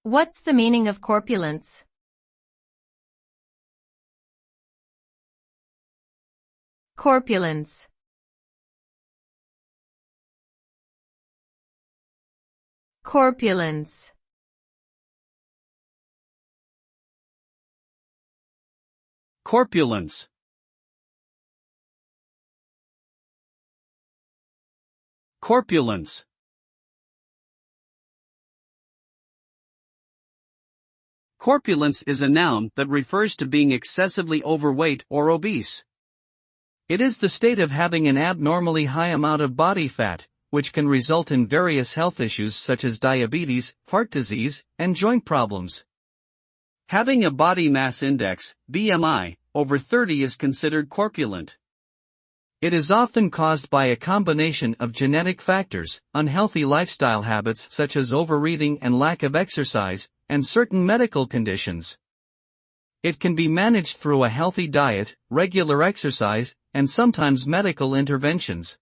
What's the meaning of corpulence? Corpulence. Corpulence. Corpulence. Corpulence. Corpulence is a noun that refers to being excessively overweight or obese. It is the state of having an abnormally high amount of body fat, which can result in various health issues such as diabetes, heart disease, and joint problems. Having a body mass index, BMI, over 30 is considered corpulent. It is often caused by a combination of genetic factors, unhealthy lifestyle habits such as overeating and lack of exercise, and certain medical conditions. It can be managed through a healthy diet, regular exercise, and sometimes medical interventions.